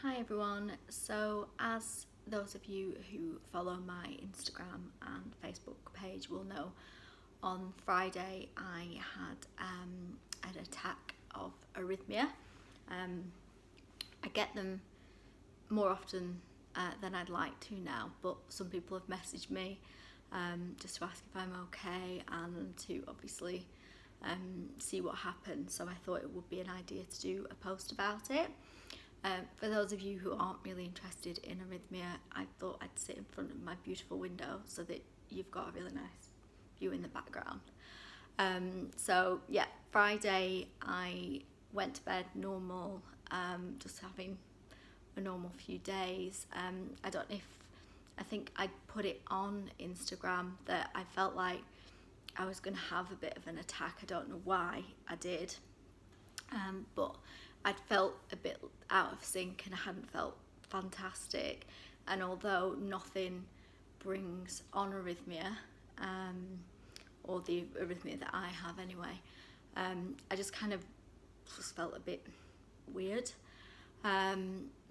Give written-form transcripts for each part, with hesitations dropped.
Hi everyone, so as those of you who follow my Instagram and Facebook page will know, on Friday I had an attack of arrhythmia. I get them more often than I'd like to now, but some people have messaged me just to ask if I'm okay and to obviously see what happened, so I thought it would be an idea to do a post about it. For those of you who aren't really interested in arrhythmia, I thought I'd sit in front of my beautiful window so that you've got a really nice view in the background. So yeah, Friday I went to bed normal, just having a normal few days. I think I put it on Instagram that I felt like I was going to have a bit of an attack. I don't know why I did, but I'd felt a bit out of sync and I hadn't felt fantastic. And although nothing brings on arrhythmia, or the arrhythmia that I have anyway, I just kind of just felt a bit weird.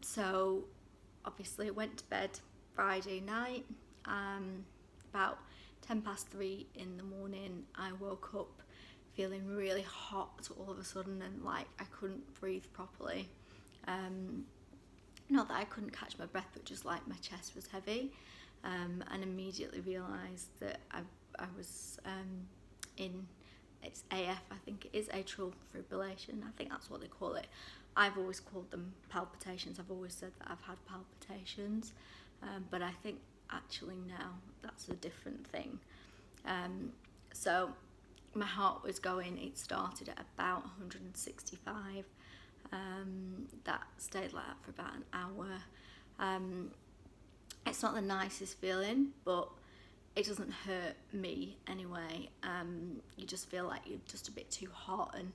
So obviously I went to bed Friday night, about 3:10 in the morning. I woke up feeling really hot all of a sudden and like I couldn't breathe properly. Not that I couldn't catch my breath, but just like my chest was heavy, and immediately realised that I was in, it's AF, I think it is atrial fibrillation, I think that's what they call it. I've always called them palpitations. I've always said that I've had palpitations, but I think actually now that's a different thing. So my heart was going, it started at about 165, that stayed like that for about an hour. It's not the nicest feeling, but it doesn't hurt me anyway. You just feel like you're just a bit too hot and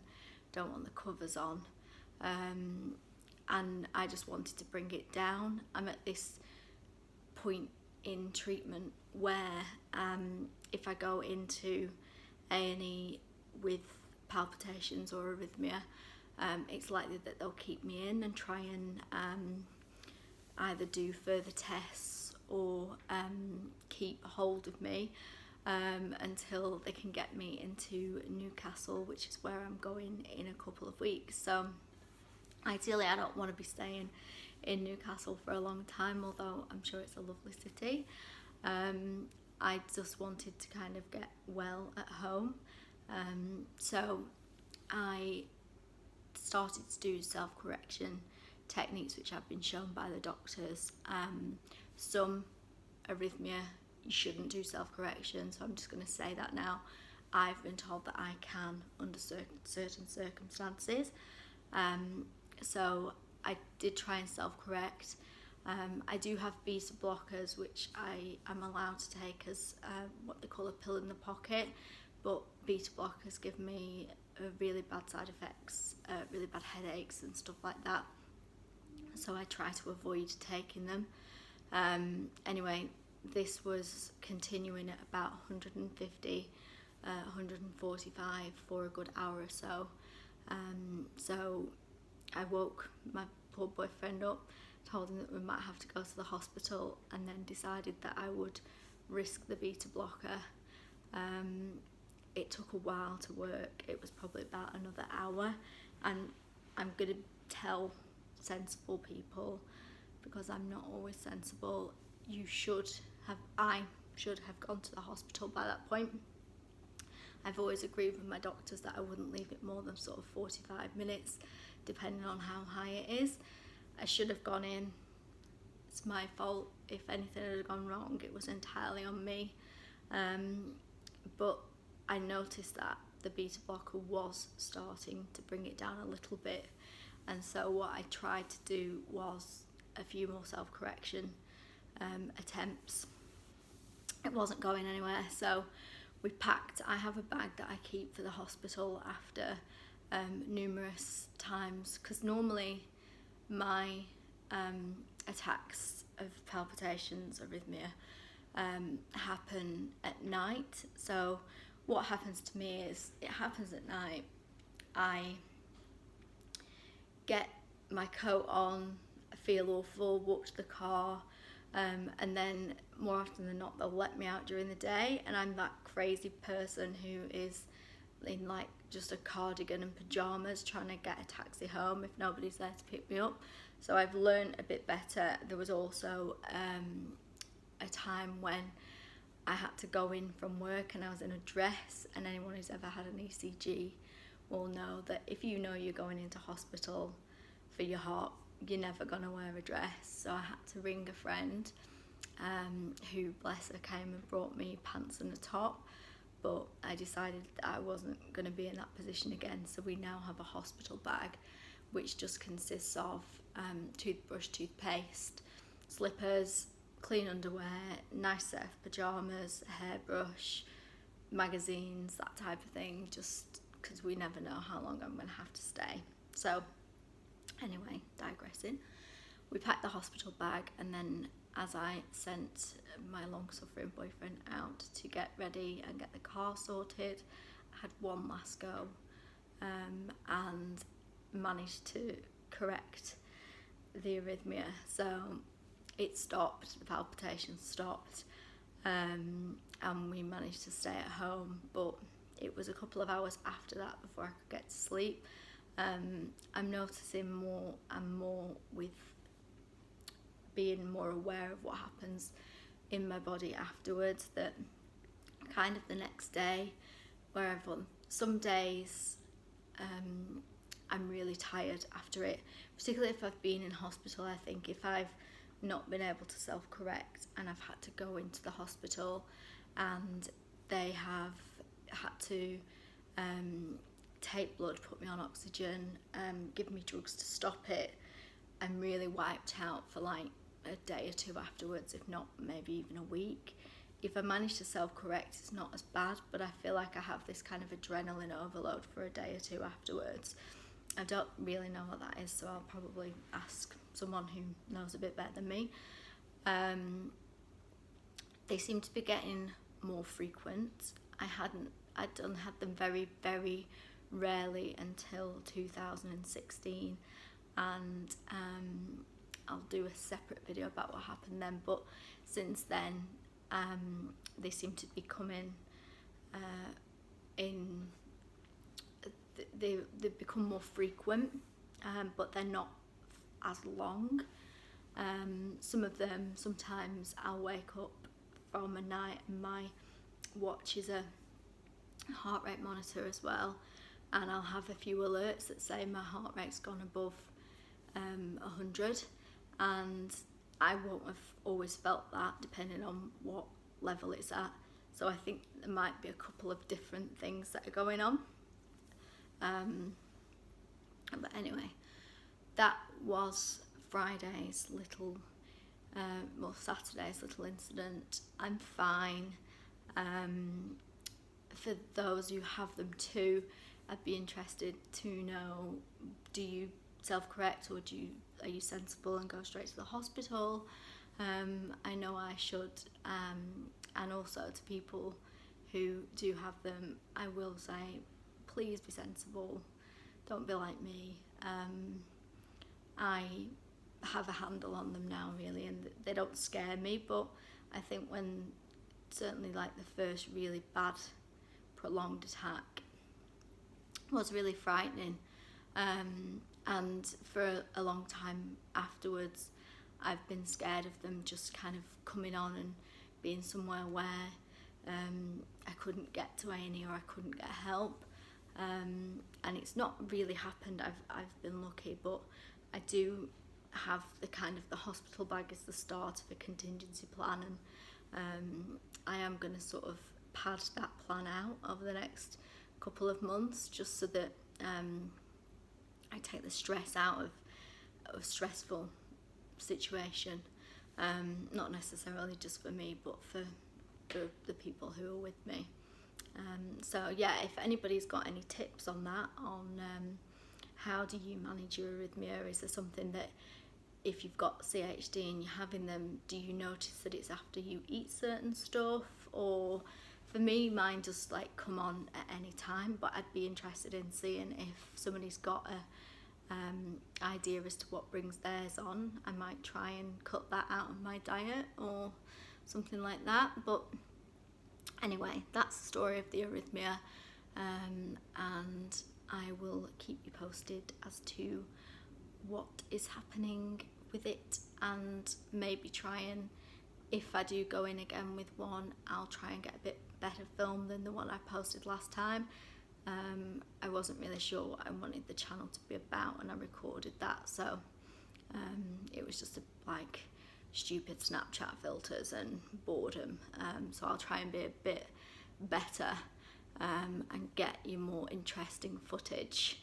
don't want the covers on, and I just wanted to bring it down. I'm at this point in treatment where if I go into A&E with palpitations or arrhythmia, it's likely that they'll keep me in and try and either do further tests or keep hold of me until they can get me into Newcastle, which is where I'm going in a couple of weeks. So ideally I don't want to be staying in Newcastle for a long time, although I'm sure it's a lovely city. I just wanted to kind of get well at home, so I started to do self-correction techniques which I've been shown by the doctors. Some arrhythmia you shouldn't do self-correction, so I'm just going to say that now. I've been told that I can under certain circumstances, so I did try and self-correct. I do have Betablockers, which I am allowed to take as what they call a pill in the pocket, but Betablockers give me really bad side effects, really bad headaches and stuff like that, so I try to avoid taking them. Anyway, this was continuing at about 150, 145 for a good hour or so. So I woke my poor boyfriend up, told him that we might have to go to the hospital, and then decided that I would risk the beta blocker. It took a while to work. It was probably about another hour, and I'm going to tell sensible people, because I'm not always sensible, I should have gone to the hospital by that point. I've always agreed with my doctors that I wouldn't leave it more than sort of 45 minutes, depending on how high it is. I should have gone in. It's my fault. If anything had gone wrong, it was entirely on me. But I noticed that the beta blocker was starting to bring it down a little bit, and so what I tried to do was a few more self-correction attempts. It wasn't going anywhere, so we packed. I have a bag that I keep for the hospital after numerous times, because normally my attacks of palpitations, arrhythmia, happen at night. So what happens to me is, it happens at night. I get my coat on, I feel awful, walk to the car, and then more often than not they'll let me out during the day, and I'm that crazy person who is in like just a cardigan and pajamas trying to get a taxi home if nobody's there to pick me up. So I've learned a bit better. There was also a time when I had to go in from work and I was in a dress, and anyone who's ever had an ECG will know that if you know you're going into hospital for your heart, you're never going to wear a dress. So I had to ring a friend who, bless her, came and brought me pants and a top, but I decided that I wasn't going to be in that position again. So we now have a hospital bag which just consists of toothbrush, toothpaste, slippers, clean underwear, nice set of pyjamas, a hairbrush, magazines, that type of thing, just because we never know how long I'm going to have to stay. So anyway, digressing, we packed the hospital bag, and then as I sent my long-suffering boyfriend out to get ready and get the car sorted, I had one last go and managed to correct the arrhythmia. So it stopped, the palpitations stopped, and we managed to stay at home, but it was a couple of hours after that before I could get to sleep. I'm noticing more and more with being more aware of what happens in my body afterwards, that kind of the next day, wherever, some days I'm really tired after it, particularly if I've been in hospital. I think if I've not been able to self-correct and I've had to go into the hospital and they have had to take blood, put me on oxygen, give me drugs to stop it, I'm really wiped out for like a day or two afterwards, if not maybe even a week. If I manage to self-correct, it's not as bad, but I feel like I have this kind of adrenaline overload for a day or two afterwards. I don't really know what that is, so I'll probably ask someone who knows a bit better than me. They seem to be getting more frequent. I'd done had them very, very rarely until 2016, and I'll do a separate video about what happened then, but since then they seem to be coming in, they've become more frequent, but they're not as long. Some of them, sometimes I'll wake up from a night and my watch is a heart rate monitor as well, and I'll have a few alerts that say my heart rate's gone above 100, and I won't have always felt that depending on what level it's at. So I think there might be a couple of different things that are going on. But anyway, that was Friday's little, Saturday's little incident. I'm fine. For those who have them too, I'd be interested to know, do you self-correct, or are you sensible and go straight to the hospital? I know I should, and also to people who do have them, I will say, please be sensible, don't be like me. I have a handle on them now, really, and they don't scare me, but I think when, certainly like the first really bad prolonged attack was really frightening, and for a long time afterwards I've been scared of them just kind of coming on and being somewhere where I couldn't get to A&E or I couldn't get help, and it's not really happened. I've been lucky, but I do have the hospital bag is the start of a contingency plan, and I am going to sort of pad that plan out over the next couple of months, just so that I take the stress out of a stressful situation, not necessarily just for me, but for the people who are with me. So yeah, if anybody's got any tips on that, on how do you manage your arrhythmia? Is there something that, if you've got CHD and you're having them, do you notice that it's after you eat certain stuff? Or for me, mine just like come on at any time, but I'd be interested in seeing if somebody's got idea as to what brings theirs on. I might try and cut that out of my diet or something like that. But anyway, that's the story of the arrhythmia, and I will keep you posted as to what is happening with it, and maybe try and, if I do go in again with one, I'll try and get a bit better film than the one I posted last time. I wasn't really sure what I wanted the channel to be about, and I recorded that, so it was just like stupid Snapchat filters and boredom, so I'll try and be a bit better and get you more interesting footage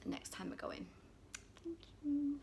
next time I go in. Thank you.